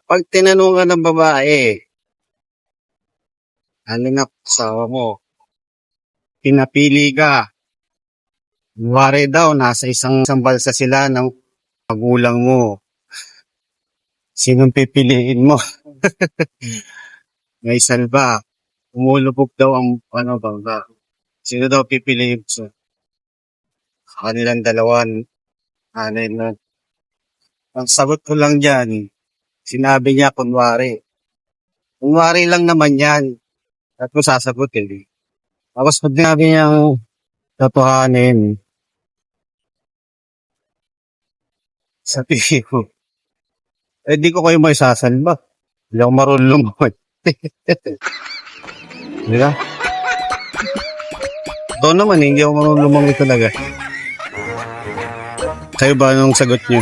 Pag tinanong ka ng babae, ano na asawa mo, pinapili ka, kunwari daw, nasa isang balsa sila ng magulang mo. Sinong pipiliin mo? May salba. Umulubog daw ang bangka. Sino daw pipiliin mo? Kanilang dalawan. Anay na. Ang sagot ko lang dyan, sinabi niya kunwari. Kunwari lang naman yan. At ko sasagutin. Tapos pag sinabi niyang totohanin, sa tingin ko, di ko kayo may sasalba. Hindi ako marunong lumangoy. Di ba? Ito naman, hindi ako marunong lumangoy talaga. Kayo ba anong sagot niyo?